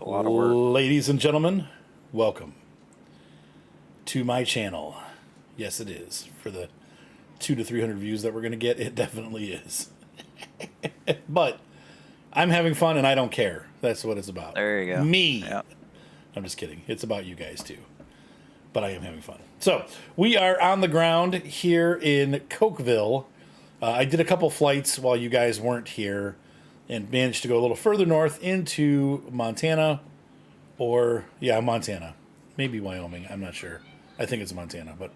a lot of work. Ladies and gentlemen, welcome to my channel. Yes, it is. For the 200 to 300 views that we're going to get, it definitely is. But I'm having fun and I don't care. That's what it's about. There you go. Me. Yep. I'm just kidding. It's about you guys too. But I am having fun. So we are on the ground here in Cokeville. I did a couple flights while you guys weren't here and managed to go a little further north into Montana Montana. Maybe Wyoming. I'm not sure. I think it's Montana, but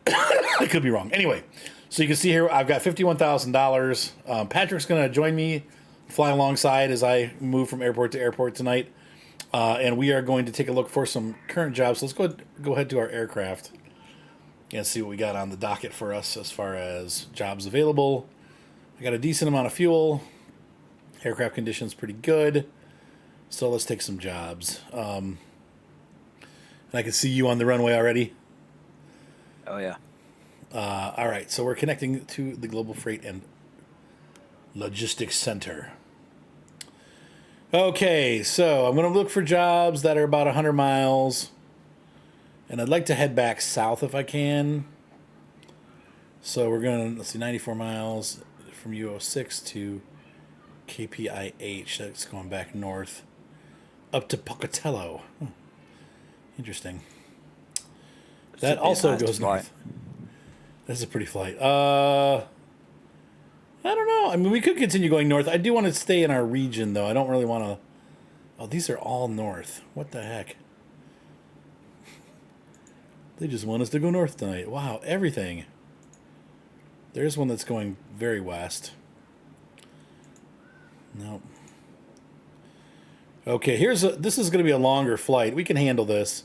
I could be wrong. Anyway, so you can see here I've got $51,000. Patrick's going to join me, fly alongside as I move from airport to airport tonight. And we are going to take a look for some current jobs. So let's go ahead to our aircraft and see what we got on the docket for us as far as jobs available. I got a decent amount of fuel. Aircraft conditions pretty good. So let's take some jobs. And I can see you on the runway already. Oh, yeah. All right, so we're connecting to the Global Freight and Logistics Center. Okay, so I'm going to look for jobs that are about 100 miles. And I'd like to head back south if I can. So we're going to, let's see, 94 miles from U06 to KPIH. That's going back north up to Pocatello. Interesting. That also goes north. That's a pretty flight. I don't know. I mean, we could continue going north. I do want to stay in our region, though. I don't really want to... Oh, these are all north. What the heck? They just want us to go north tonight. Wow, everything. There's one that's going very west. Nope. Okay, this is going to be a longer flight. We can handle this,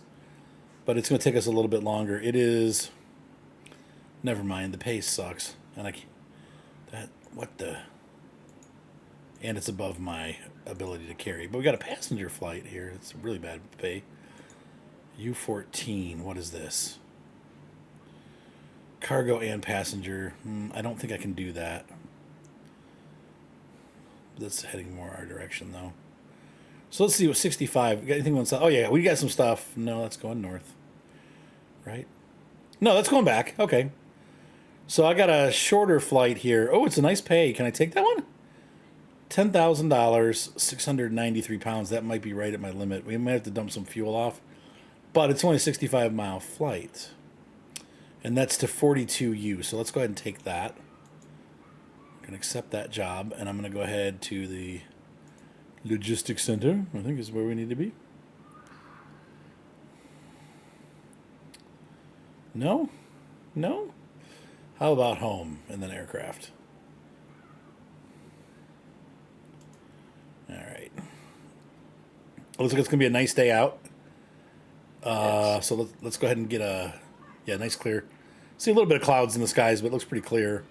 but it's going to take us a little bit longer. It is... Never mind, the pace sucks. And and it's above my ability to carry. But we got a passenger flight here. It's really bad pay. U14, what is this? Cargo and passenger. I don't think I can do that. That's heading more our direction, though. So let's see what 65. Got anything on south? Oh, yeah, we got some stuff. No, that's going north. Right? No, that's going back. Okay. So I got a shorter flight here. Oh, it's a nice pay. Can I take that one? $10,000, 693 pounds. That might be right at my limit. We might have to dump some fuel off. But it's only a 65-mile flight. And that's to 42U. So let's go ahead and take that. I'm going to accept that job. And I'm going to go ahead to the logistics center. I think is where we need to be. No? No? How about home and then aircraft? All right. Looks like it's going to be a nice day out. Yes. So let's go ahead and get a nice clear. See a little bit of clouds in the skies, but it looks pretty clear.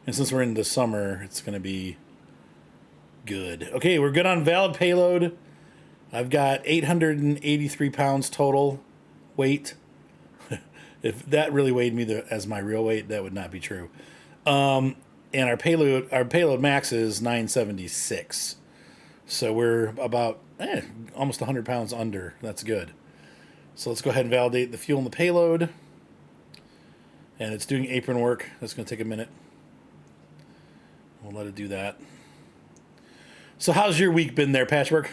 And since we're in the summer, it's going to be good. Okay, we're good on valid payload. I've got 883 pounds total weight. If that really weighed me as my real weight, that would not be true. And our payload max is 976. So we're about almost 100 pounds under. That's good. So let's go ahead and validate the fuel and the payload. And it's doing apron work. That's going to take a minute. We'll let it do that. So how's your week been there, Patchwork?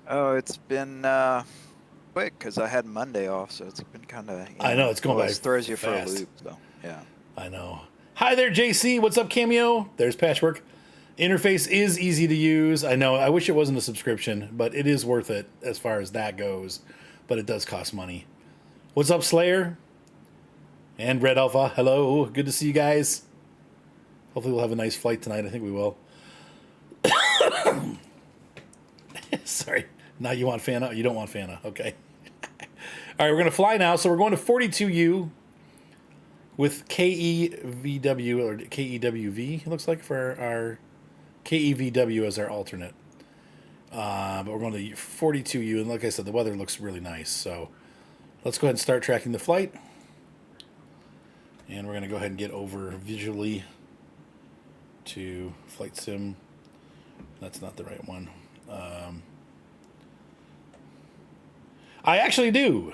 Oh, it's been quick because I had Monday off, so it's been kind of... I know, it's going by throws you fast. for a loop, so yeah. I know. Hi there, JC. What's up, Cameo? There's Patchwork. Interface is easy to use. I know. I wish it wasn't a subscription, but it is worth it as far as that goes. But it does cost money. What's up, Slayer? And Red Alpha. Hello. Good to see you guys. Hopefully we'll have a nice flight tonight. I think we will. Sorry. Now you want Fana? You don't want Fana. Okay. All right, we're going to fly now. So we're going to 42U with KEVW or KEWV, it looks like, for our KEVW as our alternate. But we're going to 42U, and like I said, the weather looks really nice. So let's go ahead and start tracking the flight. And we're going to go ahead and get over visually to Flight Sim. That's not the right one. I actually do.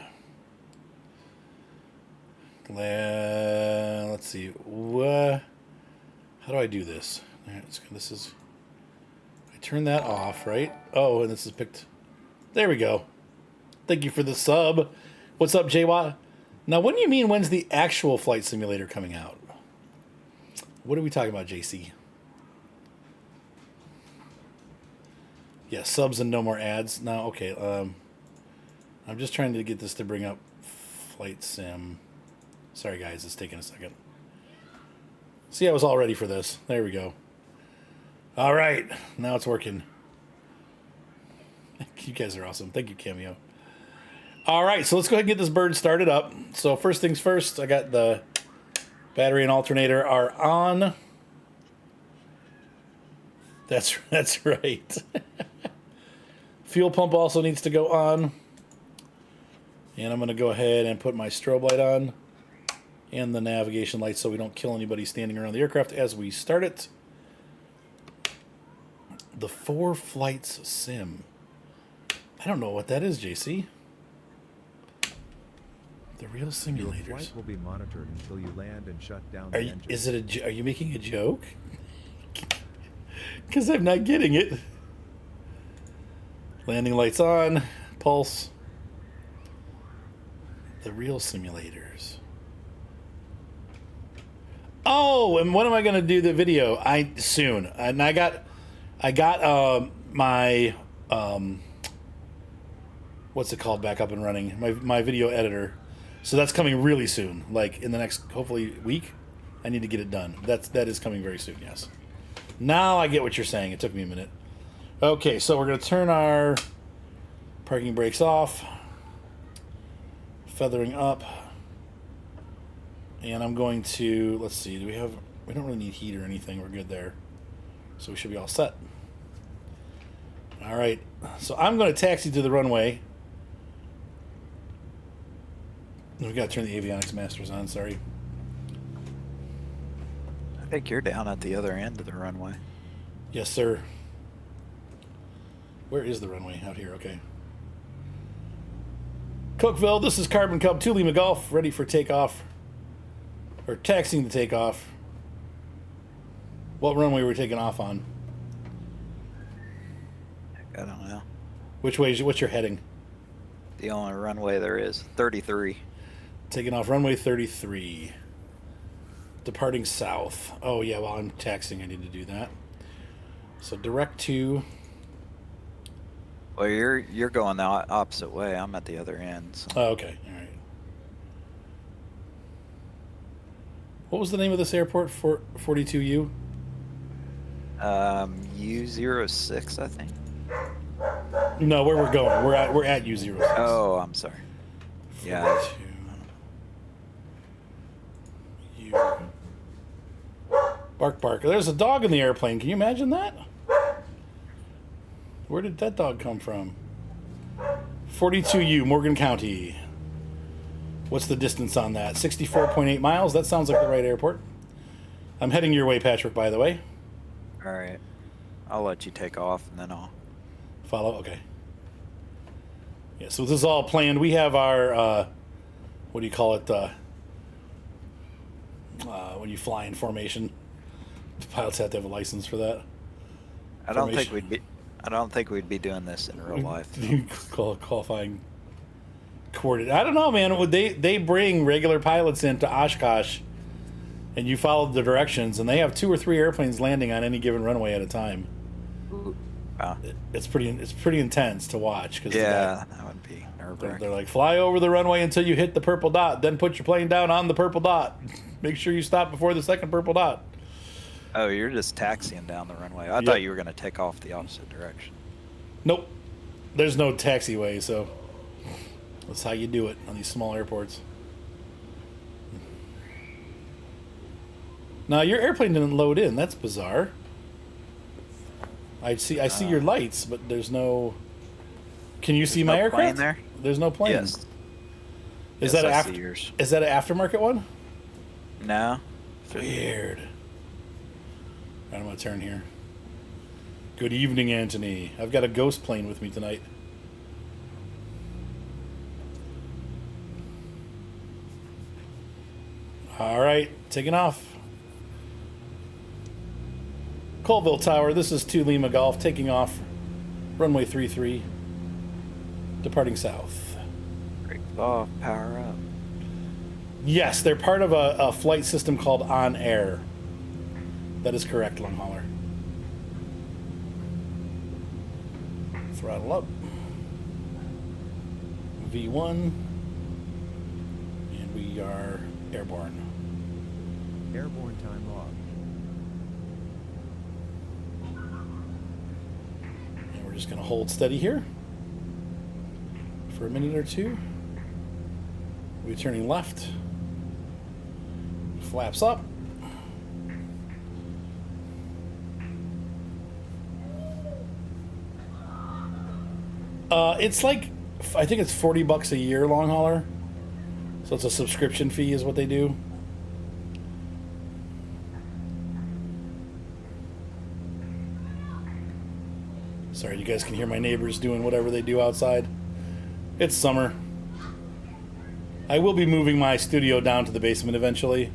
Let's see. How do I do this? This is. I turn that off, right? Oh, and this is picked. There we go. Thank you for the sub. What's up, JWA? Now, what do you mean? When's the actual flight simulator coming out? What are we talking about, JC? Yeah, subs and no more ads. Now, okay. I'm just trying to get this to bring up flight sim. Sorry, guys, it's taking a second. See, I was all ready for this. There we go. All right, now it's working. You guys are awesome. Thank you, Cameo. All right, so let's go ahead and get this bird started up. So first things first, I got the battery and alternator are on. That's right. Fuel pump also needs to go on. And I'm going to go ahead and put my strobe light on and the navigation light so we don't kill anybody standing around the aircraft as we start it. The 4 flights sim. I don't know what that is, JC. The real simulators. Your flight will be monitored until you land and shut down the engine. Are you making a joke? Because I'm not getting it. Landing lights on. Pulse. The real simulators. Oh, and when am I going to do the video? Soon. And I got my what's it called back up and running? My video editor. So that's coming really soon. Like in the next hopefully week. I need to get it done. That is coming very soon, yes. Now I get what you're saying. It took me a minute. Okay, so we're going to turn our parking brakes off. Feathering up. And I'm going to, let's see, we don't really need heat or anything. We're good there. So we should be all set. All right. So I'm going to taxi to the runway. We got to turn the avionics masters on, sorry. I think you're down at the other end of the runway. Yes, sir. Where is the runway? Out here, okay. Cookville, this is Carbon Cub 2 Lima Golf, ready for takeoff. Or taxiing to take off. What runway were we taking off on? I don't know. Which way what's your heading? The only runway there is, 33. Taking off runway 33. Departing south. Oh yeah, while I'm taxiing I need to do that. So direct to. Well, you're going the opposite way. I'm at the other end. So. Oh, okay. All right. What was the name of this airport? 42U? U06, I think. No, where we're going. We're at U06. Oh, I'm sorry. Yeah. 42U. Bark, bark. There's a dog in the airplane. Can you imagine that? Where did that dog come from? 42U, Morgan County. What's the distance on that? 64.8 miles. That sounds like the right airport. I'm heading your way, Patrick, by the way. All right. I'll let you take off, and then I'll... Follow? Okay. Yeah, so this is all planned. We have our, what do you call it? When you fly in formation. The pilots have to have a license for that. I don't think we'd be doing this in real life. Qualifying coordinate. I don't know, man. Would they bring regular pilots into Oshkosh, and you follow the directions, and they have 2 or 3 airplanes landing on any given runway at a time. Wow. It's pretty intense to watch. Cause yeah, that would be nerve-wracking. They're like, fly over the runway until you hit the purple dot, then put your plane down on the purple dot. Make sure you stop before the second purple dot. Oh, you're just taxiing down the runway. I thought you were going to take off the opposite direction. Nope. There's no taxiway, so that's how you do it on these small airports. Now, your airplane didn't load in. That's bizarre. I see your lights, but there's no... Can you see my aircraft? Plane there? There's no plane. Yes. Is Yes, that I see yours. Is that an aftermarket one? No. Weird. Right, I'm going to turn here. Good evening, Anthony. I've got a ghost plane with me tonight. All right, taking off. Colville Tower, this is 2 Lima Golf, taking off. Runway 33, departing south. Break off, power up. Yes, they're part of a flight system called OnAir. That is correct, long hauler. Throttle up. V1. And we are airborne. Airborne time log. And we're just going to hold steady here for a minute or two. We'll be turning left. Flaps up. It's like, I think it's $40 a year, long hauler. So it's a subscription fee is what they do. Sorry, you guys can hear my neighbors doing whatever they do outside. It's summer. I will be moving my studio down to the basement eventually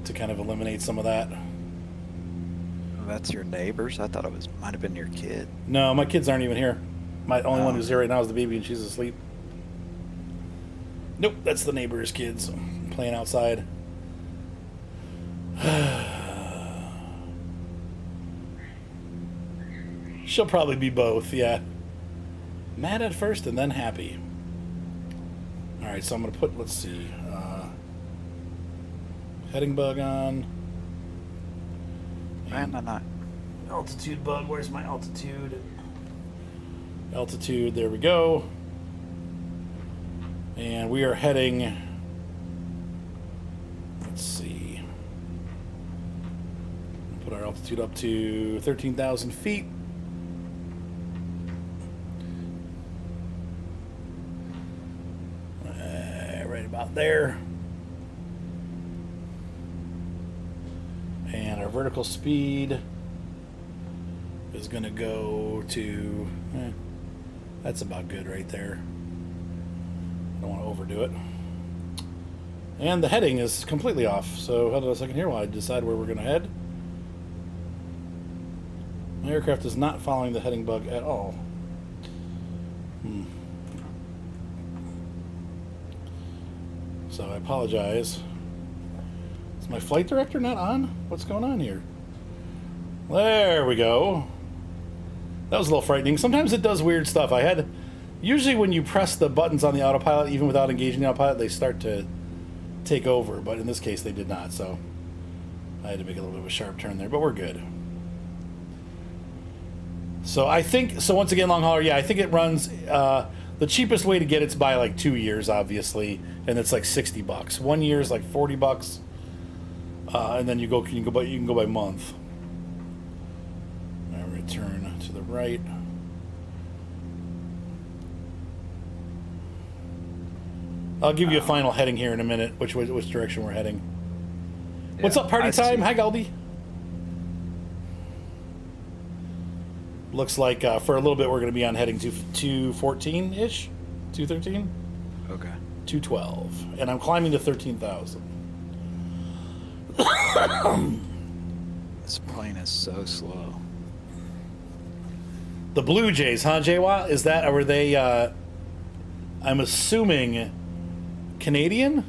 to kind of eliminate some of that. Oh, that's your neighbors? I thought it might have been your kid. No, my kids aren't even here. My only one who's here right now is the baby, and she's asleep. Nope, that's the neighbor's kids playing outside. She'll probably be both, yeah. Mad at first and then happy. All right, so I'm going to put, let's see, heading bug on. And altitude bug, where's my altitude? Altitude, there we go. And we are heading, let's see, put our altitude up to 13,000 feet. Right about there. And our vertical speed is going to go to, that's about good right there. I don't want to overdo it. And the heading is completely off. So hold on a second here while I decide where we're going to head. My aircraft is not following the heading bug at all. So I apologize. Is my flight director not on? What's going on here? There we go. That was a little frightening. Sometimes it does weird stuff. Usually when you press the buttons on the autopilot, even without engaging the autopilot, they start to take over. But in this case, they did not. So I had to make a little bit of a sharp turn there, but we're good. So once again, long hauler, yeah, I think it runs, the cheapest way to get it's by like 2 years, obviously, and it's like $60. 1 year is like $40, and then you can go by month. Now we're gonna turn to the right. I'll give you a final heading here in a minute, which direction we're heading. Yeah, what's up, party time? Hi, Galdi. Looks like for a little bit we're going to be on heading to 214-ish, 213. Okay. 212, and I'm climbing to 13,000. This plane is so slow. The Blue Jays, huh, Jaywa? Is that, or were they? I'm assuming Canadian.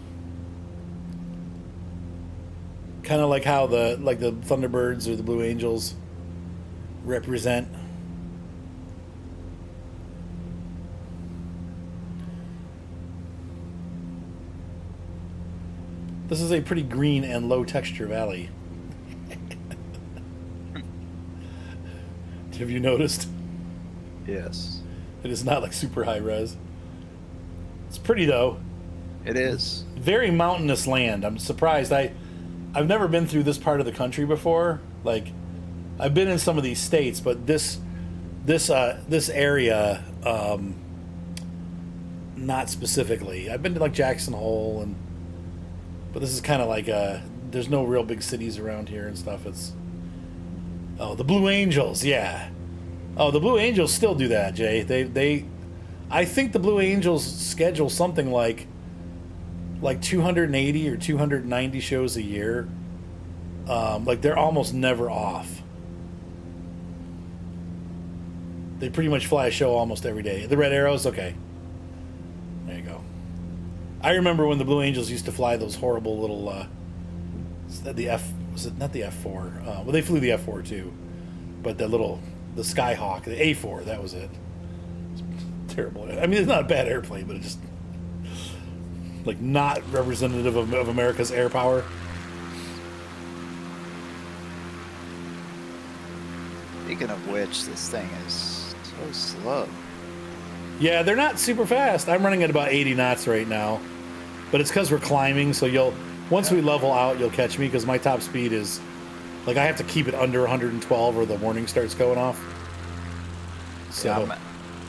Kind of like how the Thunderbirds or the Blue Angels represent. This is a pretty green and low texture valley. Have you noticed? Yes. It is not like super high res. It's pretty though. It is. Very mountainous land. I'm surprised. I've never been through this part of the country before. Like, I've been in some of these states, but this area, not specifically. I've been to like Jackson Hole, but this is kind of like there's no real big cities around here and stuff. Oh, the Blue Angels, yeah. Oh, the Blue Angels still do that, Jay. I think the Blue Angels schedule something like 280 or 290 shows a year. Like they're almost never off. They pretty much fly a show almost every day. The Red Arrows, okay. There you go. I remember when the Blue Angels used to fly those horrible little, was it not the F4? Well, they flew the F4 too, but the Skyhawk, the A4, that was it. Terrible. I mean, it's not a bad airplane, but it just like not representative of America's air power. Speaking of which, this thing is so slow. Yeah, they're not super fast. I'm running at about 80 knots right now, but it's because we're climbing. So once we level out, you'll catch me because my top speed is like I have to keep it under 112 or the warning starts going off. So yeah,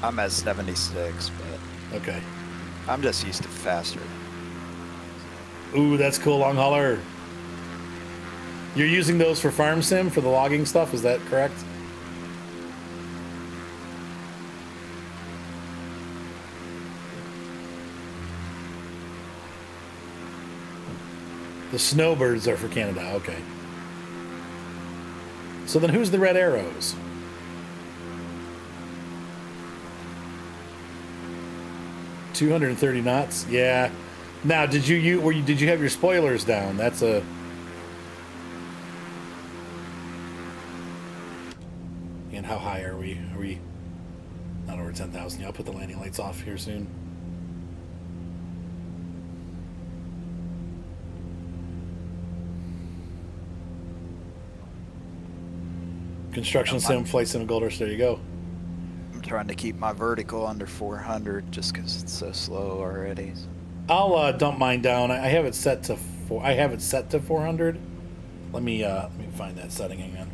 I'm at 76, but okay. I'm just used to faster. Ooh, that's cool, long hauler. You're using those for farm sim for the logging stuff, is that correct? The snowbirds are for Canada, okay. So then who's the Red Arrows? $230 knots? Yeah. Now, did you have your spoilers down? That's a... And how high are we? Are we not over 10,000? Yeah, I'll put the landing lights off here soon. Construction sim, flight sim, Gold Rush, there you go. I'm trying to keep my vertical under 400 just because it's so slow already. So. I'll dump mine down. I have it set to 400. Let me find that setting again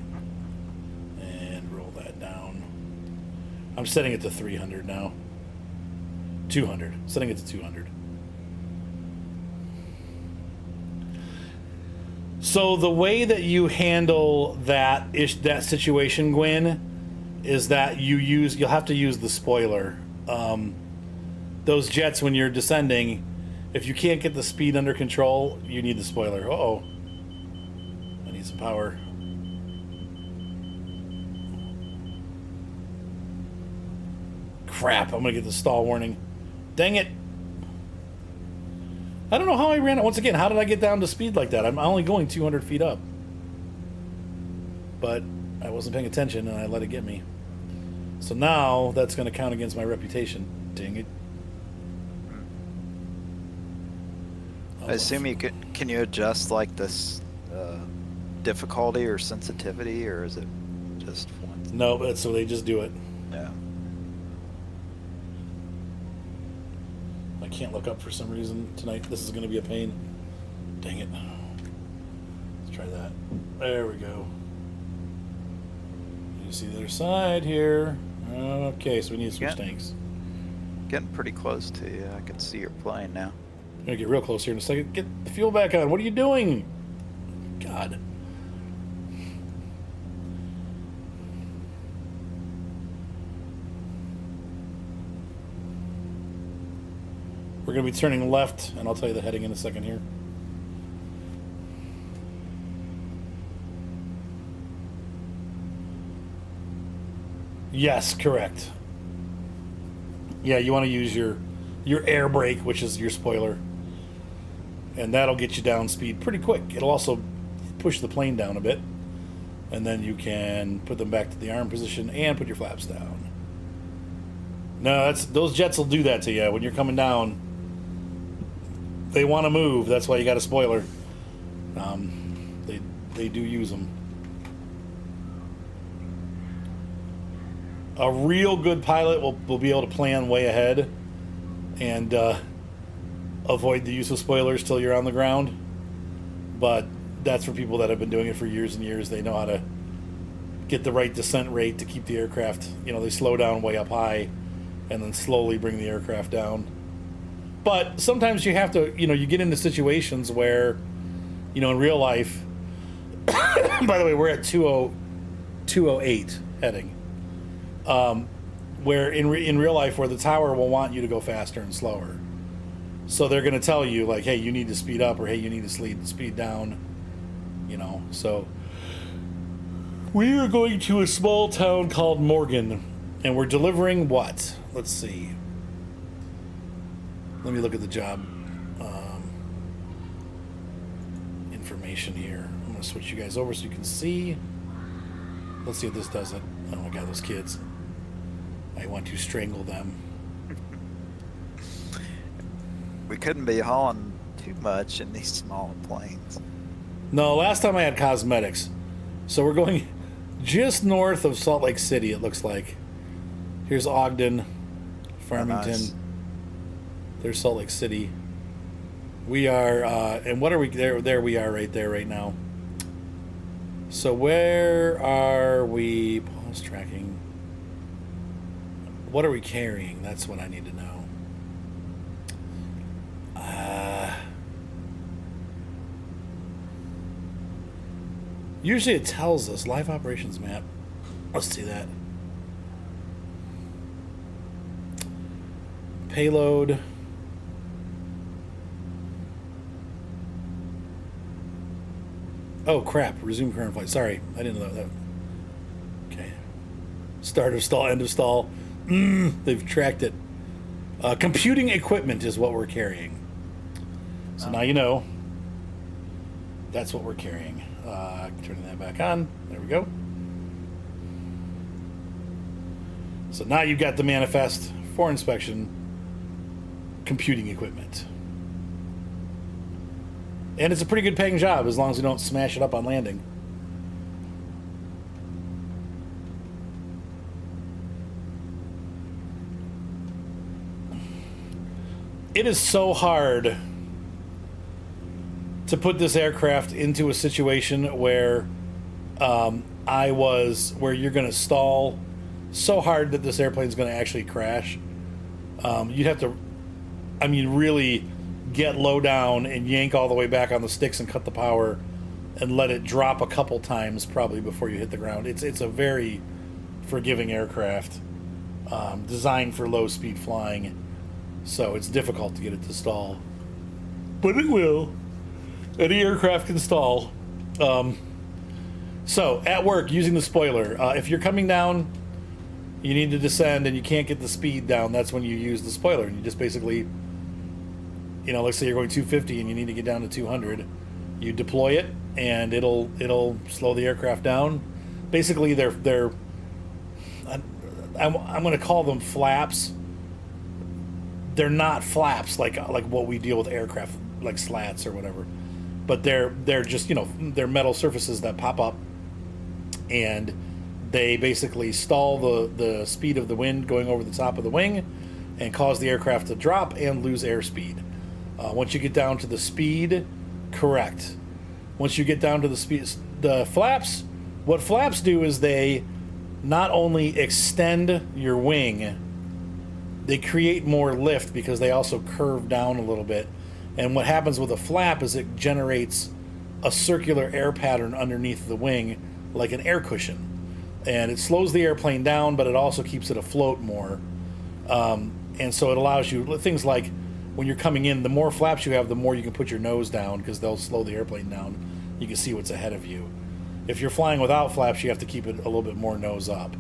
and roll that down. I'm setting it to 300 now. 200. Setting it to 200. So the way that you handle that situation, Gwen, is that you'll have to use the spoiler. Those jets, when you're descending, if you can't get the speed under control, you need the spoiler. Uh-oh. I need some power. Crap, I'm gonna get the stall warning. Dang it. I don't know how I ran it. Once again, how did I get down to speed like that? I'm only going 200 feet up. But I wasn't paying attention and I let it get me. So now that's going to count against my reputation. Dang it. I assume can you adjust like this difficulty or sensitivity, or is it just one? No, so they just do it. Yeah. I can't look up for some reason tonight. This is going to be a pain. Dang it. Let's try that. There we go. You see the other side here. Okay, so we need to switch tanks. Getting pretty close to you. I can see your plane now. I'm going to get real close here in a second. Get the fuel back on. What are you doing? God. We're going to be turning left, and I'll tell you the heading in a second here. Yes, correct. Yeah, you want to use your air brake, which is your spoiler. And that'll get you down speed pretty quick. It'll also push the plane down a bit. And then you can put them back to the arm position and put your flaps down. No, those jets will do that to you when you're coming down. They want to move. That's why you got a spoiler. They do use them. A real good pilot will be able to plan way ahead and avoid the use of spoilers till you're on the ground. But that's for people that have been doing it for years and years. They know how to get the right descent rate to keep the aircraft. They slow down way up high and then slowly bring the aircraft down. But sometimes you have to, you get into situations where, in real life, by the way, we're at 20, 208 heading. Where in real life, where the tower will want you to go faster and slower. So they're going to tell you, like, hey, you need to speed up, or hey, you need to speed down, you know. So we are going to a small town called Morgan, and we're delivering what? Let's see. Let me look at the job information here. I'm going to switch you guys over so you can see. Let's see if this does it. Oh my God, those kids. I want to strangle them. We couldn't be hauling too much in these small planes. No, last time I had cosmetics. So we're going just north of Salt Lake City, it looks like. Here's Ogden, Farmington. Nice. There's Salt Lake City. We are, and what are we, there we are right there right now. So where are we? Pulse tracking. What are we carrying? That's what I need to know. Usually it tells us live operations map. Let's see that. Payload. Oh crap, resume current flight. Sorry, I didn't know that. Okay. Start of stall, end of stall. They've tracked it. Computing equipment is what we're carrying. So now you know. That's what we're carrying. Turning that back on. There we go. So now you've got the manifest for inspection. Computing equipment. And it's a pretty good paying job as long as you don't smash it up on landing. It is so hard to put this aircraft into a situation where where you're going to stall so hard that this airplane's going to actually crash. You'd have to, really get low down and yank all the way back on the sticks and cut the power and let it drop a couple times probably before you hit the ground. It's a very forgiving aircraft, designed for low speed flying, so it's difficult to get it to stall. But it will. Any aircraft can stall. So, at work, using the spoiler, if you're coming down, you need to descend and you can't get the speed down, that's when you use the spoiler. And you just basically, let's say you're going 250 and you need to get down to 200. You deploy it, and it'll slow the aircraft down. Basically, they're I'm going to call them flaps. They're not flaps like what we deal with aircraft, like slats or whatever. But they're just, they're metal surfaces that pop up, and they basically stall the speed of the wind going over the top of the wing and cause the aircraft to drop and lose airspeed. Once you get down to the speed, correct. Once you get down to the speed, the flaps, what flaps do is they not only extend your wing, they create more lift because they also curve down a little bit. And what happens with a flap is it generates a circular air pattern underneath the wing, like an air cushion. And it slows the airplane down, but it also keeps it afloat more. And so it allows you things like when you're coming in, the more flaps you have, the more you can put your nose down because they'll slow the airplane down. You can see what's ahead of you. If you're flying without flaps, you have to keep it a little bit more nose up.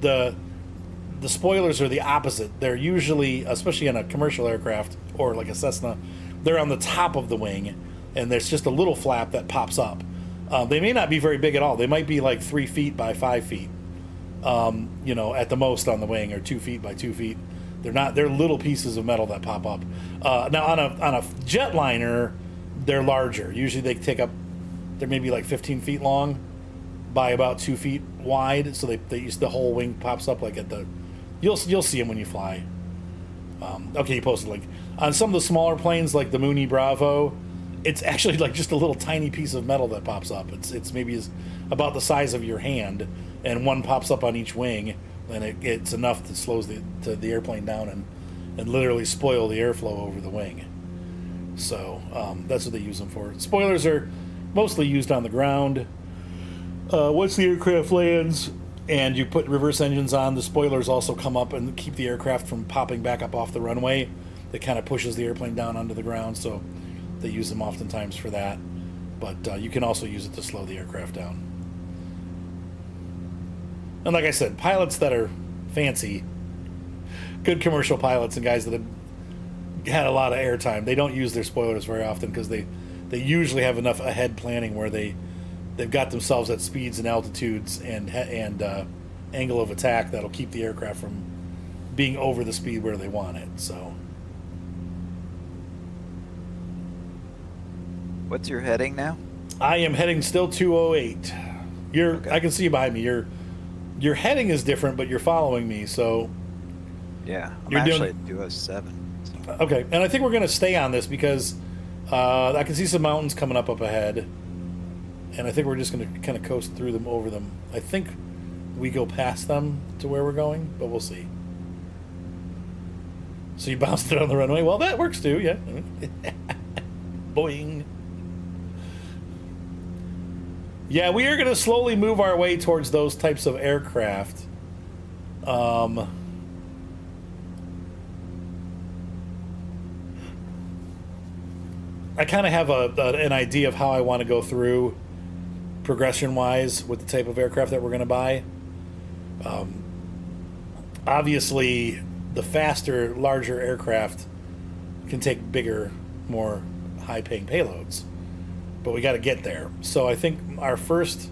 The spoilers are the opposite. They're usually, especially in a commercial aircraft or like a Cessna, they're on the top of the wing, and there's just a little flap that pops up. They may not be very big at all. They might be like 3 feet by 5 feet, at the most on the wing, or 2 feet by 2 feet. They're little pieces of metal that pop up. Now on a jetliner, they're larger. Usually they take up, they're maybe like 15 feet long by about 2 feet wide. So the whole wing pops up like at the, you'll see them when you fly. Okay, you posted a link. On some of the smaller planes like the Mooney Bravo, it's actually like just a little tiny piece of metal that pops up. It's maybe about the size of your hand, and one pops up on each wing, and it's enough to slow the airplane down and literally spoil the airflow over the wing. So that's what they use them for. Spoilers are mostly used on the ground. Once the aircraft lands and you put reverse engines on, the spoilers also come up and keep the aircraft from popping back up off the runway. That kind of pushes the airplane down onto the ground, so they use them oftentimes for that. But you can also use it to slow the aircraft down. And like I said, pilots that are fancy, good commercial pilots and guys that have had a lot of airtime, they don't use their spoilers very often because they usually have enough ahead planning where they've got themselves at speeds and altitudes and angle of attack that'll keep the aircraft from being over the speed where they want it. So, What's your heading now? I am heading still 208. Okay. I can see you behind me. Your heading is different, but you're following me. So Yeah, I'm You're actually doing- at 207. So. okay, and I think we're going to stay on this because I can see some mountains coming up ahead, and I think we're just going to kind of coast through them, over them. I think we go past them to where we're going, but we'll see. So you bounced it on the runway. Well, that works too, yeah. Boing. Yeah, we are going to slowly move our way towards those types of aircraft. I kind of have an idea of how I want to go through progression-wise with the type of aircraft that we're going to buy. Obviously, the faster, larger aircraft can take bigger, more high-paying payloads. But we got to get there. So I think our first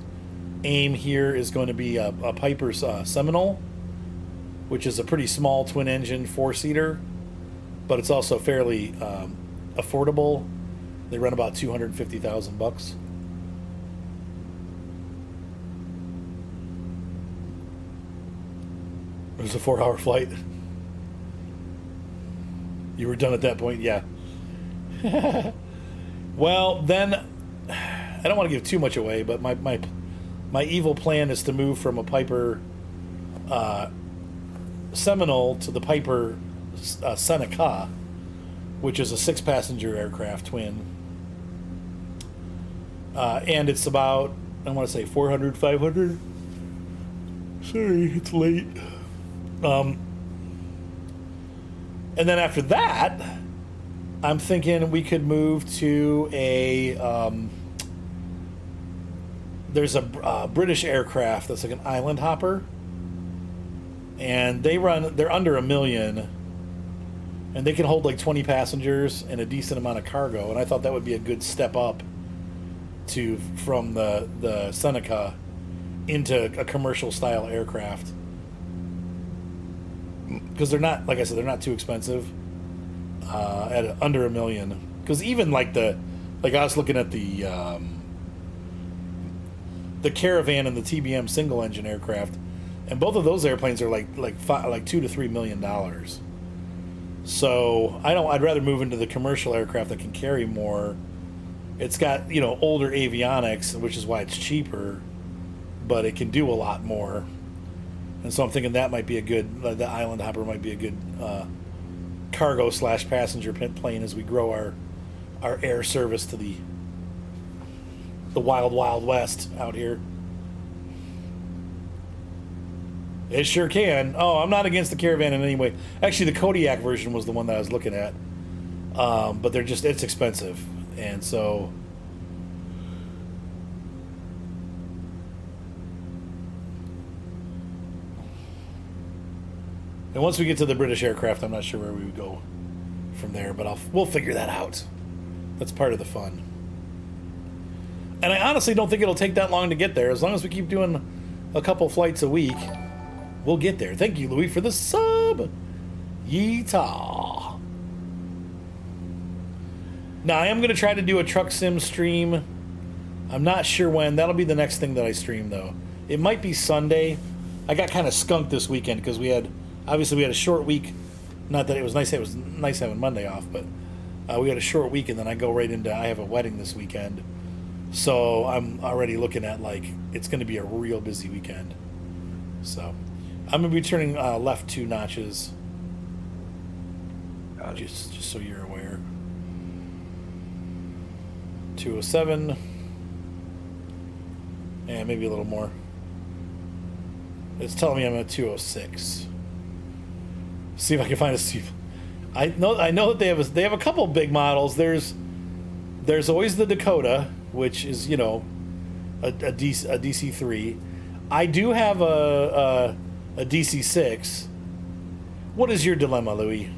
aim here is going to be a Piper's Seminole, which is a pretty small twin-engine four-seater, but it's also fairly affordable. They run about $250,000. It was a 4-hour flight. You were done at that point, yeah. Well, then, I don't want to give too much away, but my evil plan is to move from a Piper Seminole to the Piper Seneca, which is a 6-passenger aircraft twin. And it's about, I want to say 400, 500. Sorry, it's late. And then after that, I'm thinking we could move to a, there's a British aircraft that's like an island hopper. And they're under $1 million. And they can hold like 20 passengers and a decent amount of cargo. And I thought that would be a good step up from the Seneca into a commercial style aircraft. Because they're not, like I said, they're not too expensive at under $1 million. Because even like I was looking at the Caravan and the TBM single engine aircraft, and both of those airplanes are like $2 to $3 million. So I'd rather move into the commercial aircraft that can carry more. It's got older avionics, which is why it's cheaper, but it can do a lot more. And so I'm thinking that might be a good, the Island Hopper might be a good cargo / passenger plane as we grow our air service to the wild, wild west out here. It sure can. Oh, I'm not against the Caravan in any way. Actually, the Kodiak version was the one that I was looking at. But it's expensive. And so and once we get to the British aircraft, I'm not sure where we would go from there, but we'll figure that out. That's part of the fun. And I honestly don't think it'll take that long to get there. As long as we keep doing a couple flights a week, we'll get there. Thank you, Louis, for the sub. Yeetah. Now, I am going to try to do a truck sim stream. I'm not sure when. That'll be the next thing that I stream, though. It might be Sunday. I got kind of skunked this weekend because we had a short week. Not that it was nice. It was nice having Monday off, but we had a short week, and then I go right into, I have a wedding this weekend. So I'm already looking at, it's going to be a real busy weekend. So I'm going to be turning left 2 notches. Just so you're aware. 207. Yeah, maybe a little more. It's telling me I'm at 206. See if I can find a Steve. I know that they have a couple big models. There's always the Dakota, which is, you know, a DC3. I do have a DC6. What is your dilemma, Louis?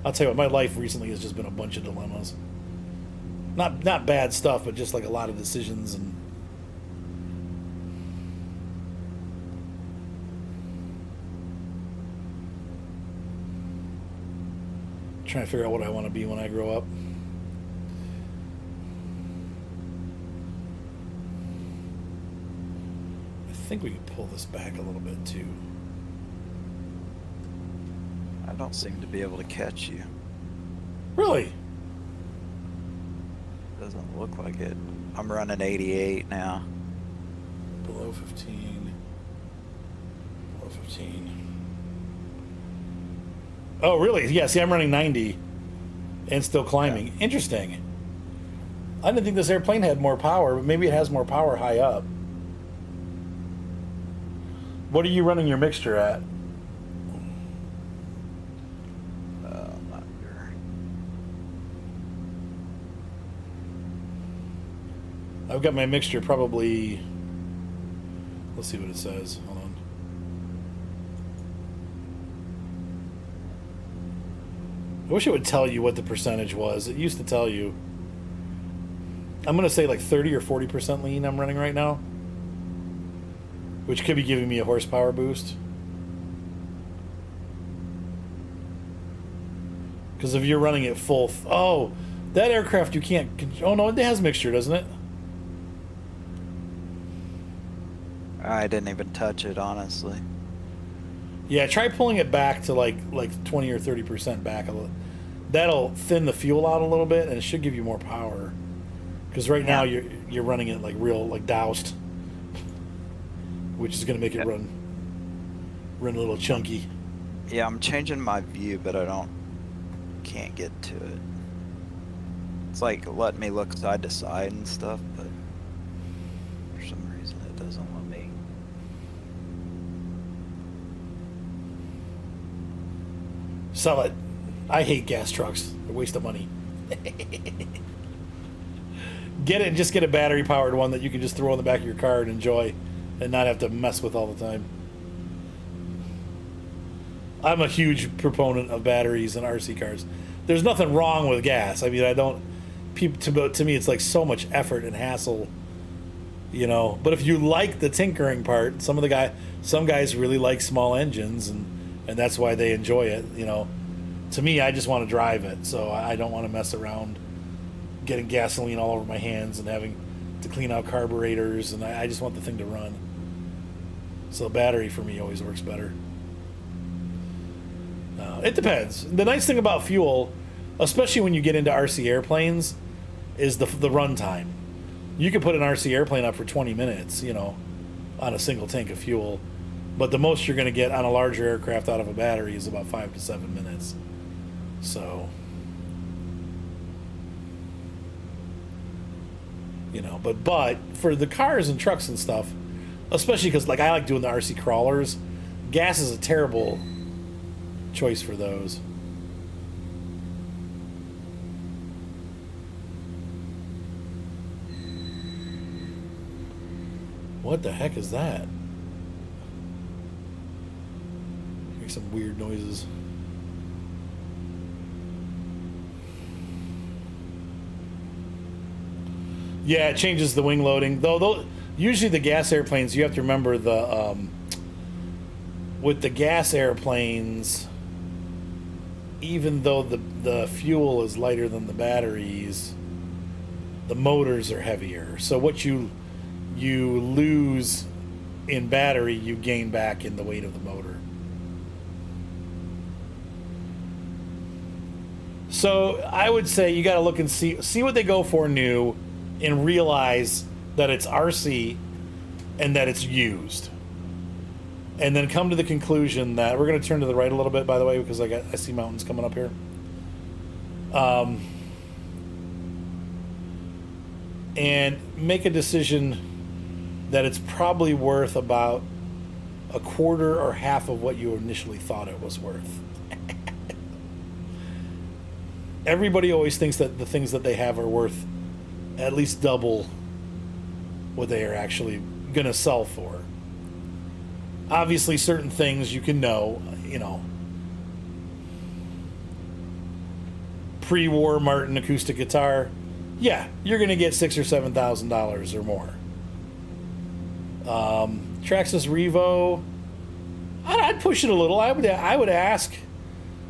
I'll tell you what, my life recently has just been a bunch of dilemmas. Not bad stuff, but just like a lot of decisions and. Trying to figure out what I want to be when I grow up. I think we could pull this back a little bit too. I don't seem to be able to catch you. Really? Doesn't look like it. I'm running 88 now. Below 15. Below 15. Oh, really? Yeah, see, I'm running 90 and still climbing. Yeah. Interesting. I didn't think this airplane had more power, but maybe it has more power high up. What are you running your mixture at? I'm not sure. I've got my mixture probably... Let's see what it says. Hold on. I wish it would tell you what the percentage was. It used to tell you. I'm going to say like 30 or 40% lean I'm running right now. Which could be giving me a horsepower boost. Because if you're running it full... Oh, that aircraft you can't... Oh, no, it has mixture, doesn't it? I didn't even touch it, honestly. Yeah, try pulling it back to like 20 or 30% back. That'll thin the fuel out a little bit, and it should give you more power. Because right now you're running it like real, like doused, which is going to make it run a little chunky. Yeah, I'm changing my view, but can't get to it. It's like letting me look side to side and stuff, but for some reason it doesn't let me. Sell it. I hate gas trucks. They're a waste of money. Get it and just get a battery powered one that you can just throw in the back of your car and enjoy and not have to mess with all the time. I'm a huge proponent of batteries and RC cars. There's nothing wrong with gas. I mean, to me it's like so much effort and hassle, you know. But if you like the tinkering part, some guys really like small engines and that's why they enjoy it, you know. To me, I just want to drive it, so I don't want to mess around getting gasoline all over my hands and having to clean out carburetors, and I just want the thing to run. So battery for me always works better. It depends. The nice thing about fuel, especially when you get into RC airplanes, is the run time. You can put an RC airplane up for 20 minutes, you know, on a single tank of fuel, but the most you're going to get on a larger aircraft out of a battery is about 5 to 7 minutes. So, you know, but for the cars and trucks and stuff, especially because like I like doing the RC crawlers, gas is a terrible choice for those. What the heck is that? Hear some weird noises. Yeah, it changes the wing loading. Though usually the gas airplanes, you have to remember with the gas airplanes, even though the fuel is lighter than the batteries, the motors are heavier. So what you lose in battery, you gain back in the weight of the motor. So I would say you got to look and see what they go for new, and realize that it's RC and that it's used, and then come to the conclusion that we're going to turn to the right a little bit, by the way, because I see mountains coming up here. And make a decision that it's probably worth about a quarter or half of what you initially thought it was worth. Everybody always thinks that the things that they have are worth at least double what they are actually going to sell for. Obviously, certain things you can know, pre-war Martin acoustic guitar, yeah, you're going to get $6,000 or $7,000 or more. Traxxas Revo, I'd push it a little. I would ask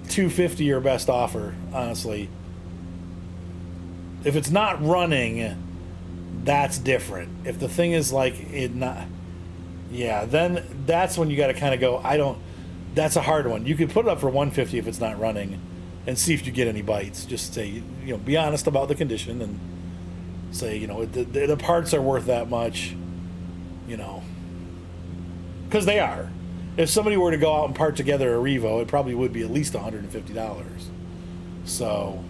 $250 your best offer, honestly. If it's not running, that's different. If the thing is like then that's when you got to kind of go. That's a hard one. You could put it up for $150 if it's not running, and see if you get any bites. Just say, be honest about the condition and say, the parts are worth that much, because they are. If somebody were to go out and part together a Revo, it probably would be at least $150. So,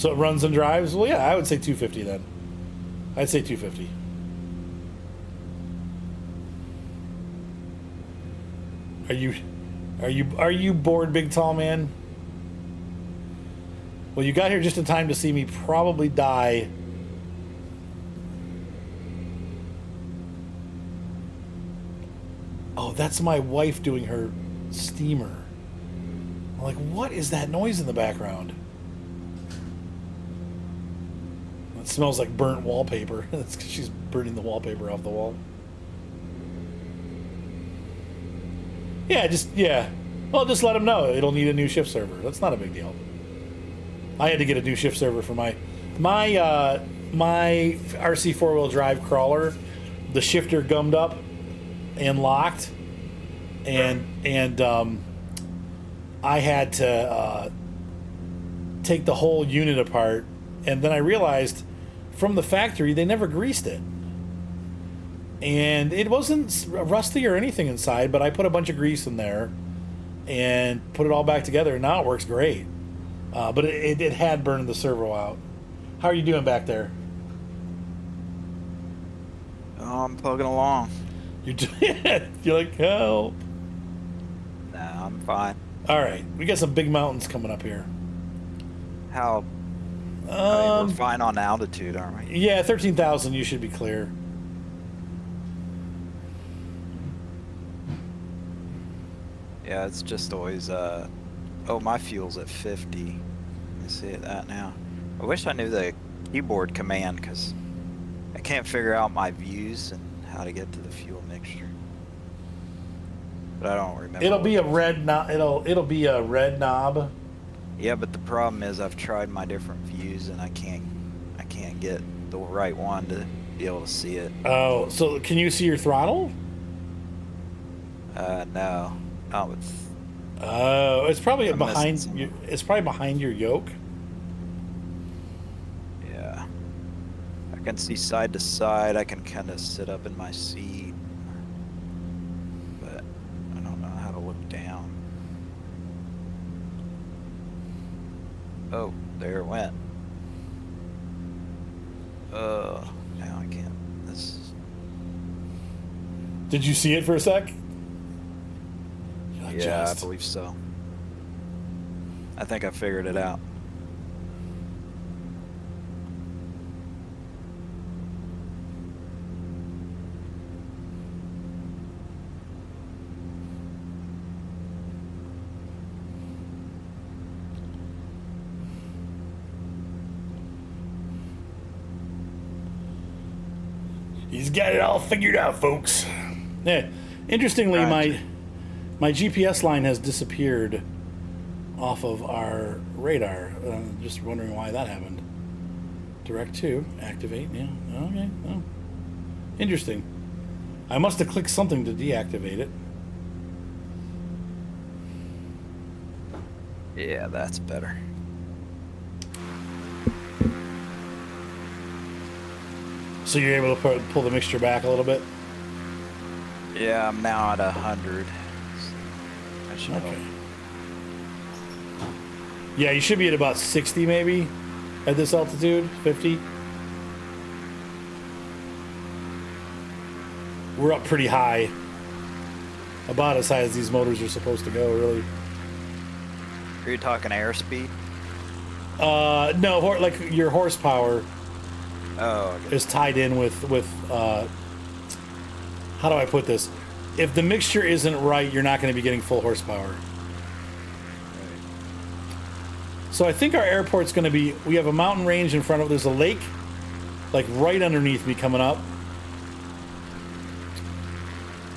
it runs and drives. Well, yeah, I would say $250 then. I'd say $250. Are you bored, big tall man? Well, you got here just in time to see me probably die. Oh, that's my wife doing her steamer. I'm like, what is that noise in the background? It smells like burnt wallpaper. That's because she's burning the wallpaper off the wall. Yeah. Well, just let them know it'll need a new shift server. That's not a big deal. I had to get a new shift server for my RC 4-wheel drive crawler. The shifter gummed up and locked, and I had to take the whole unit apart, and then I realized from the factory they never greased it, and it wasn't rusty or anything inside, but I put a bunch of grease in there and put it all back together, and now it works great. But it had burned the servo out. How are you doing back there? Oh, I'm plugging along. You're like, help. Nah, I'm fine. All right, we got some big mountains coming up here. How? I mean, we're fine on altitude, aren't we? Yeah, 13,000. You should be clear. Yeah, it's just always oh, my fuel's at 50. Let me see that now. I wish I knew the keyboard command, because I can't figure out my views and how to get to the fuel mixture. But I don't remember. It'll be a red knob. It'll be a red knob. Yeah, but the problem is I've tried my different views and I can't get the right one to be able to see it. Oh, so can you see your throttle? No, not with. Oh, it's probably behind you. It's probably behind your yoke. Yeah, I can see side to side. I can kind of sit up in my seat, but I don't know how to look down. Oh, there it went. Now I can't. Did you see it for a sec? Yeah, I believe so. I think I figured it out. He's got it all figured out, folks. Yeah. Interestingly, my GPS line has disappeared off of our radar. I'm just wondering why that happened. Direct to activate. Yeah. Okay. Oh. Interesting. I must have clicked something to deactivate it. Yeah, that's better. So you're able to pull the mixture back a little bit? Yeah, I'm now at 100. I watching Okay. it. Yeah, you should be at about 60 maybe at this altitude, 50. We're up pretty high. About as high as these motors are supposed to go, really. Are you talking airspeed? No, like your horsepower Oh, okay. is tied in with how do I put this? If the mixture isn't right, you're not going to be getting full horsepower. So I think our airport's going to be, we have a mountain range in front of, there's a lake like right underneath me coming up.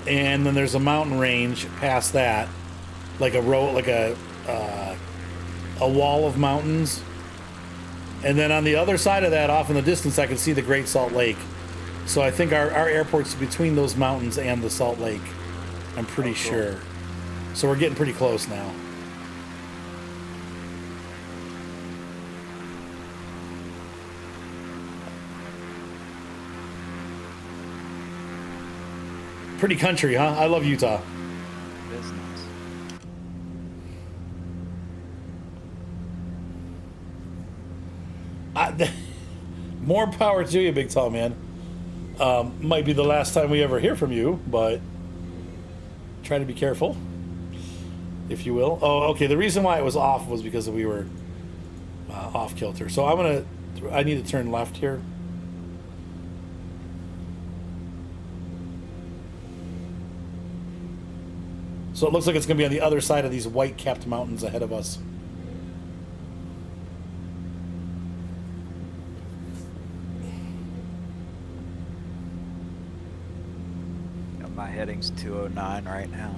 And then there's a mountain range past that, like a row, like a wall of mountains. And then on the other side of that, off in the distance, I can see the Great Salt Lake. So I think our airport's between those mountains and the Salt Lake. I'm pretty sure. So we're getting pretty close now. Pretty country, huh? I love Utah. It is nice. More power to you, big tall man. Might be the last time we ever hear from you, but try to be careful, if you will. Oh, okay. The reason why it was off was because we were off kilter. So I need to turn left here. So it looks like it's going to be on the other side of these white-capped mountains ahead of us. My heading's 209 right now.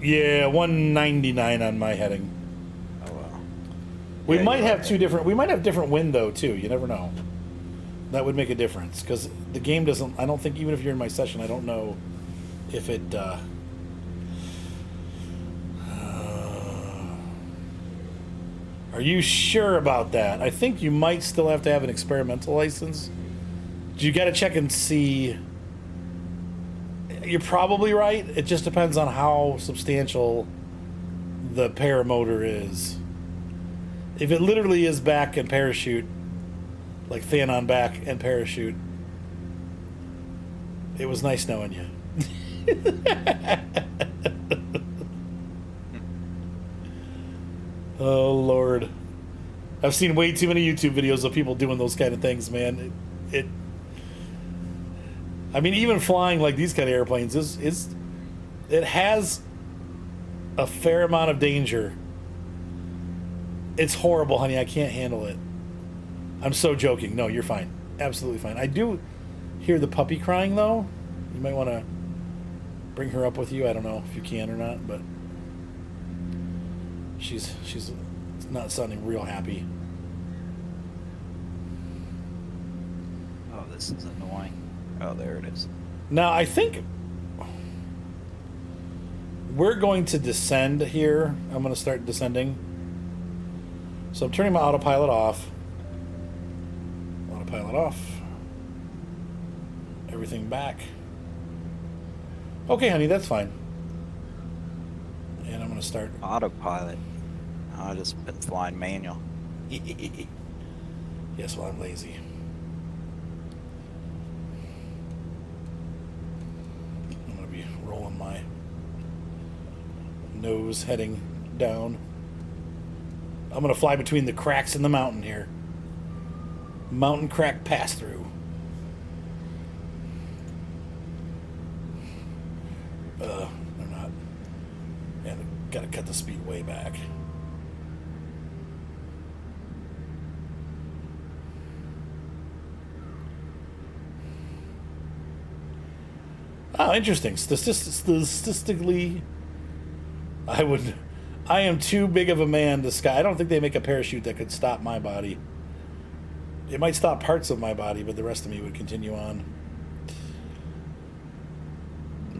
Yeah, 199 on my heading. Oh well. We Yeah, might you're have right. two different. We might have different wind though too. You never know. That would make a difference because the game doesn't. I don't think even if you're in my session, I don't know if it. Are you sure about that? I think you might still have to have an experimental license. You got to check and see. You're probably right. It just depends on how substantial the paramotor is. If it literally is back and parachute, like fan on back and parachute, it was nice knowing you. Oh Lord, I've seen way too many YouTube videos of people doing those kind of things, man. I mean, even flying like these kind of airplanes it has a fair amount of danger. It's horrible, honey. I can't handle it. I'm so joking. No, you're fine. Absolutely fine. I do hear the puppy crying though. You might want to bring her up with you. I don't know if you can or not, but she's not sounding real happy. Oh, this is annoying. Oh, there it is. Now, I think we're going to descend here. I'm going to start descending. So I'm turning my autopilot off. Autopilot off. Everything back. Okay, honey, that's fine. And I'm going to start. Autopilot. I just been flying manual. Yes, well, I'm lazy. I'm going to be rolling my nose heading down. I'm going to fly between the cracks in the mountain here. Mountain crack pass through. They're not. And I got to cut the speed way back. Oh, interesting. Statistically, I am too big of a man to sky. I don't think they make a parachute that could stop my body. It might stop parts of my body, but the rest of me would continue on.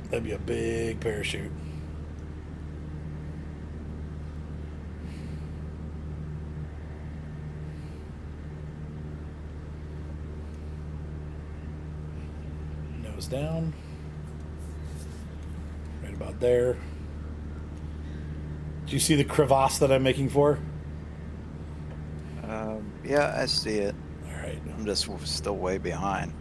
That'd be a big parachute. Nose down. Right about there. Do you see the crevasse that I'm making for? Yeah, I see it. All right. I'm just still way behind.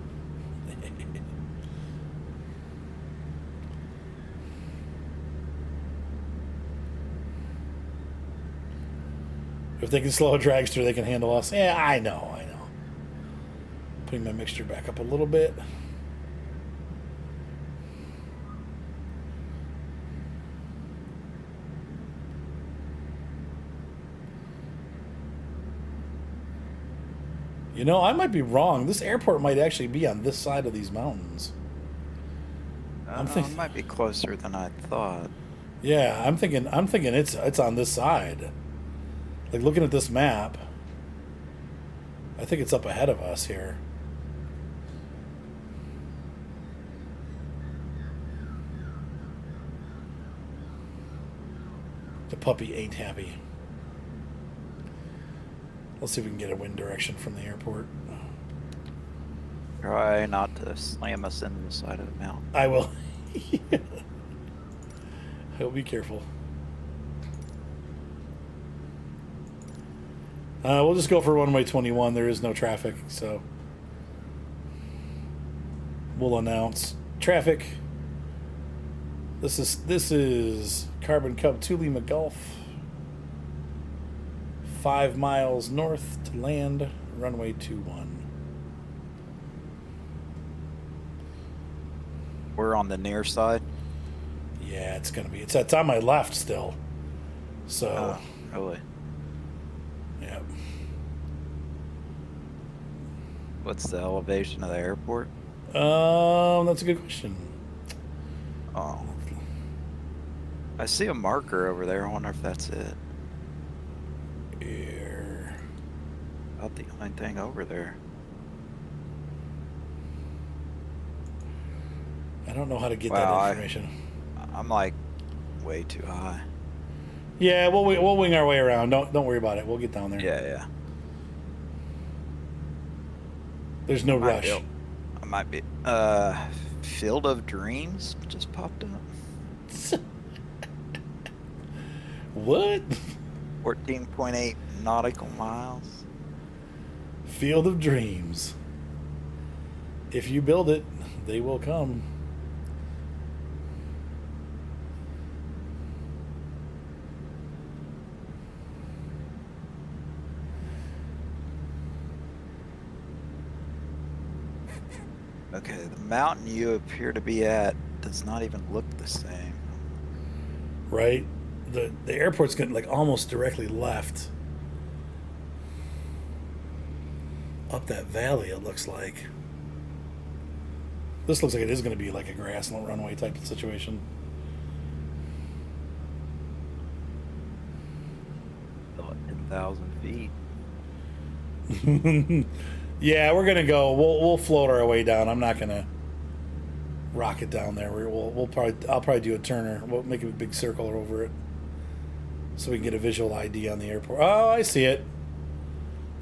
If they can slow a dragster, they can handle us. Yeah, I know. Putting my mixture back up a little bit. You know, I might be wrong. This airport might actually be on this side of these mountains. It might be closer than I thought. Yeah, I'm thinking it's on this side. Like looking at this map, I think it's up ahead of us here. The puppy ain't happy. Let's see if we can get a wind direction from the airport. Try not to slam us into the side of the mountain. I will. I will be careful. We'll just go for runway 21. There is no traffic, so we'll announce traffic. This is Carbon Cub to Lima Gulf. 5 miles north to land, runway 21. We're on the near side. Yeah, it's gonna be. It's on my left still. So. Really? Yeah. What's the elevation of the airport? That's a good question. Oh. I see a marker over there. I wonder if that's it. Air. About the only thing over there. I don't know how to get that information. I'm like way too high. Yeah, we'll wing our way around. Don't worry about it. We'll get down there. Yeah. There's no rush. I might be. Field of Dreams just popped up. What? 14.8 nautical miles. Field of Dreams. If you build it, they will come. Okay, the mountain you appear to be at does not even look the same. Right? The airport's getting like almost directly left. Up that valley, it looks like. This looks like it is going to be like a grassland runway type of situation. 10,000 feet. Yeah, we're gonna go. We'll float our way down. I'm not gonna rocket down there. I'll probably do a turner. We'll make a big circle over it, so we can get a visual ID on the airport. Oh, I see it.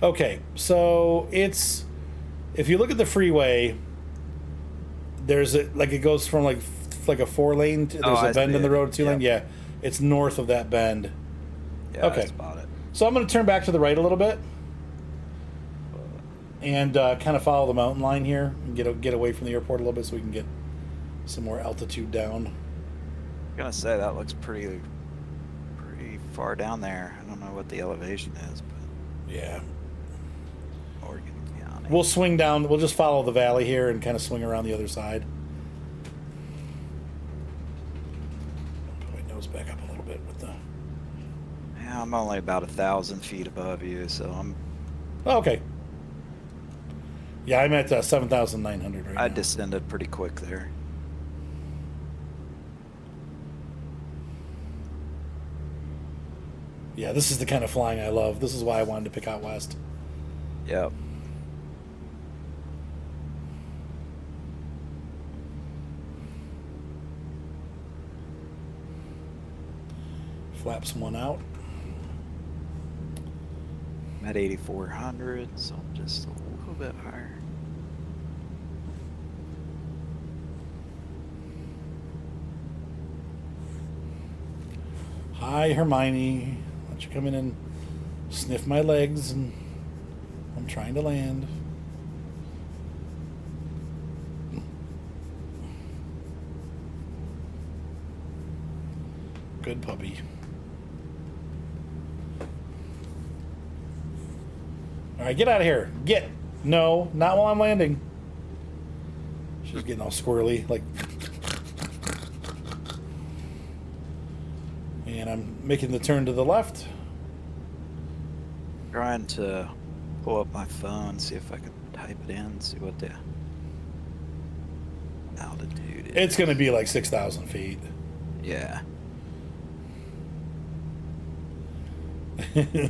Okay, so it's, if you look at the freeway, there's it goes from like a 4-lane. There's a bend in the road, 2-lane. Yeah, it's north of that bend. Yeah, okay. I spot it. So I'm gonna turn back to the right a little bit. And kind of follow the mountain line here and get away from the airport a little bit so we can get some more altitude down. I'm gonna say that looks pretty far down there. I don't know what the elevation is, but yeah. Oregon County. We'll swing down. We'll just follow the valley here and kind of swing around the other side. Put my nose back up a little bit with the. Yeah, I'm only about 1,000 feet above you, so I'm. Oh, okay. Yeah, I'm at 7,900 right now. I descended pretty quick there. Yeah, this is the kind of flying I love. This is why I wanted to pick out west. Yep. Flaps one out. I'm at 8,400, so I'm just a little bit higher. Hi, Hermione. Why don't you come in and sniff my legs? And I'm trying to land. Good puppy. All right, get out of here. Get. No, not while I'm landing. She's getting all squirrely, like. And I'm making the turn to the left. Trying to pull up my phone, see if I can type it in, see what the altitude is. It's going to be like 6,000 feet. Yeah.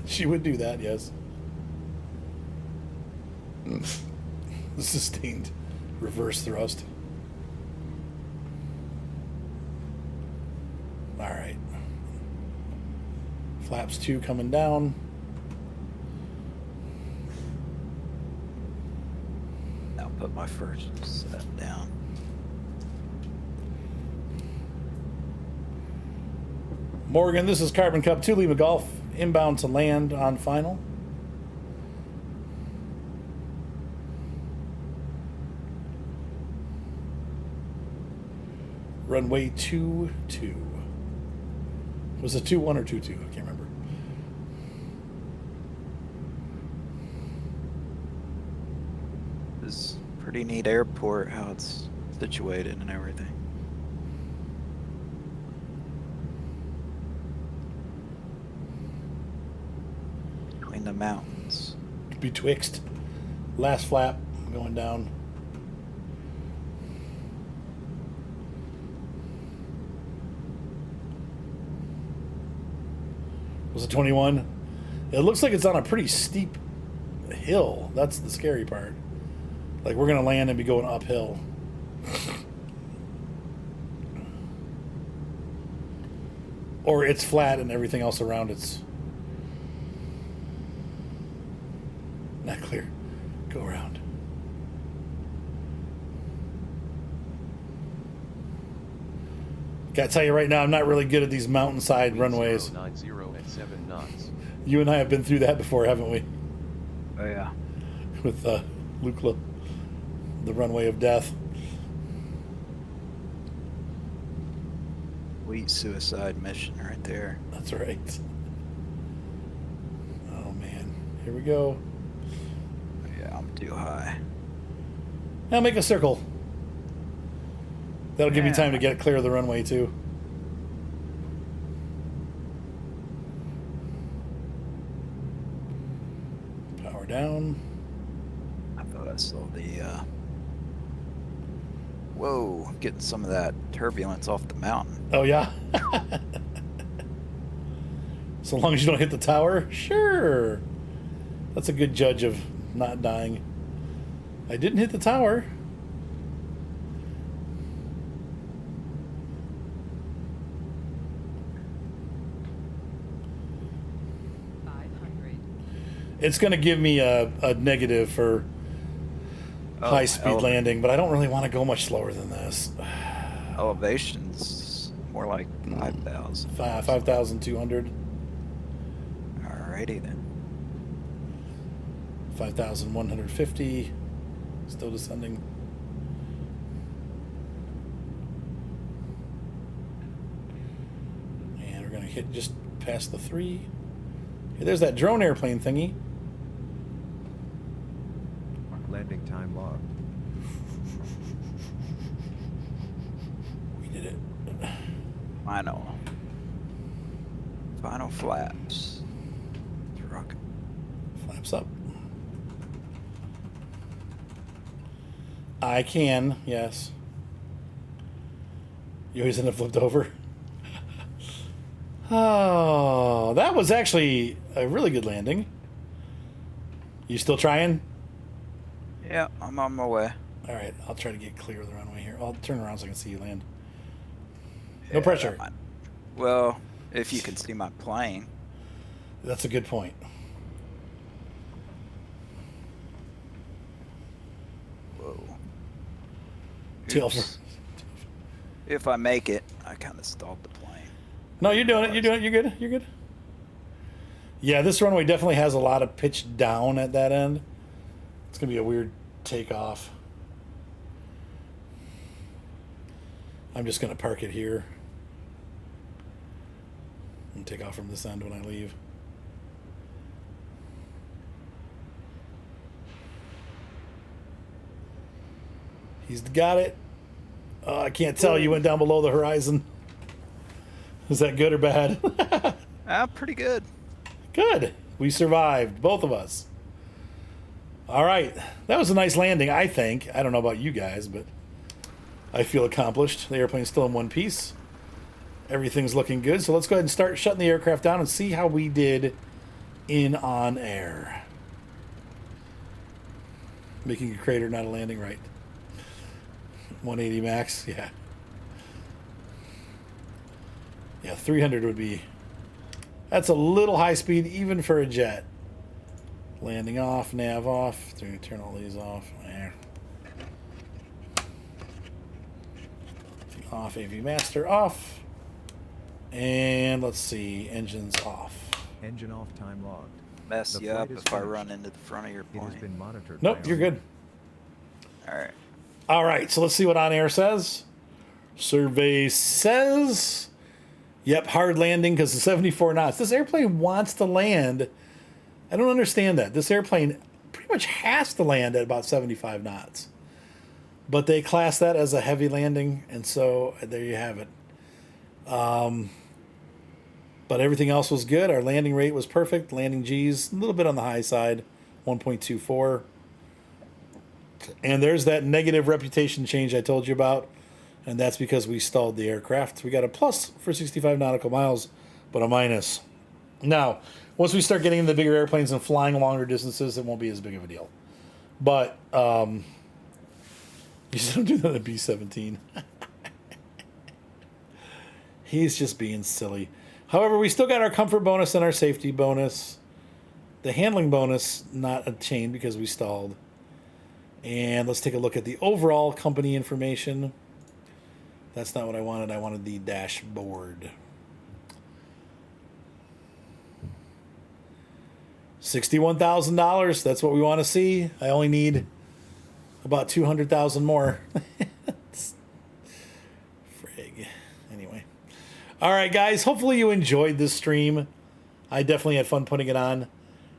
She would do that, yes. The sustained reverse thrust. All right. Flaps 2 coming down. I'll put my first set down. Morgan, this is Carbon Cup 2 Lima Golf, inbound to land on final. Runway 22. Was it 2-1 or 2-2? I can't remember. This pretty neat airport, how it's situated and everything. Between the mountains. Betwixt. Last flap going down. Was it 21? It looks like it's on a pretty steep hill. That's the scary part. Like we're going to land and be going uphill. Or it's flat and everything else around it's not clear. Go around. Gotta tell you right now, I'm not really good at these mountainside runways. 90 at 7 knots. You and I have been through that before, haven't we? Oh yeah. With Lukla, the runway of death. Sweet suicide mission right there. That's right. Oh man, here we go. Yeah, I'm too high. Now make a circle. That'll give me Yeah. time to get clear of the runway too. Power down. I thought I saw the whoa, getting some of that turbulence off the mountain. Oh yeah. So long as you don't hit the tower, sure. That's a good judge of not dying. I didn't hit the tower. It's going to give me a negative for high speed landing, but I don't really want to go much slower than this. Elevation's more like 5,000. 5,200. Alrighty then. 5,150. Still descending. And we're going to hit just past the 3. Hey, there's that drone airplane thingy. Landing time logged. We did it. Final flaps. It's rocking. Flaps up. I can, yes. You always end up flipped over. Oh, that was actually a really good landing. You still trying? Yeah, I'm on my way. All right, I'll try to get clear of the runway here. I'll turn around so I can see you land. No Yeah, pressure. Well, if you can see my plane. That's a good point. Whoa. Tail Oops. If I make it, I kind of stalled the plane. No, you're doing it. You're doing it. You're good. You're good. Yeah, this runway definitely has a lot of pitch down at that end. It's going to be a weird takeoff. I'm just going to park it here and take off from this end when I leave. He's got it. I can't tell. You went down below the horizon. Is that good or bad? Pretty good. Good. We survived, both of us. All right. That was a nice landing, I think. I don't know about you guys, but I feel accomplished. The airplane's still in one piece. Everything's looking good. So let's go ahead and start shutting the aircraft down and see how we did in OnAir. Making a crater, not a landing, right? 180 max, yeah. Yeah, 300 would be... That's a little high speed, even for a jet. Landing off, nav off. Turn all these off. There. Off, AV master off. And let's see, engines off. Engine off, time logged. Mess The you up flight is if I finished. run into the front of your It has plane. been monitored. Nope, by you're our- good. All right. All right, so let's see what OnAir says. Survey says, yep, hard landing because of 74 knots. This airplane wants to land. I don't understand that. This airplane pretty much has to land at about 75 knots. But they class that as a heavy landing, and so there you have it. But everything else was good. Our landing rate was perfect. Landing G's a little bit on the high side, 1.24. And there's that negative reputation change I told you about. And that's because we stalled the aircraft. We got a plus for 65 nautical miles, but a minus. Now, once we start getting into the bigger airplanes and flying longer distances, it won't be as big of a deal. But you just don't do that at B-17. He's just being silly. However, we still got our comfort bonus and our safety bonus. The handling bonus, not obtained because we stalled. And let's take a look at the overall company information. That's not what I wanted. I wanted the dashboard. $61,000. That's what we want to see. I only need about 200,000 more. Frig. Anyway. All right, guys. Hopefully you enjoyed this stream. I definitely had fun putting it on.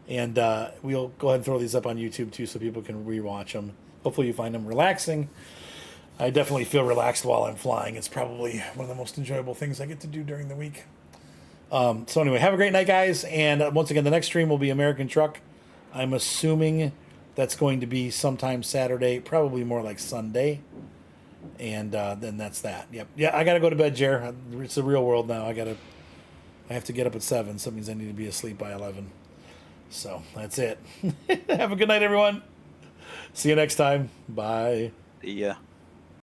And we'll go ahead and throw these up on YouTube, too, so people can rewatch them. Hopefully you find them relaxing. I definitely feel relaxed while I'm flying. It's probably one of the most enjoyable things I get to do during the week. So anyway, have a great night, guys. And once again, the next stream will be American Truck. I'm assuming that's going to be sometime Saturday, probably more like Sunday. And then that's that. Yep. Yeah, I got to go to bed, Jer. It's the real world now. I have to get up at 7. So that means I need to be asleep by 11. So that's it. Have a good night, everyone. See you next time. Bye. Yeah.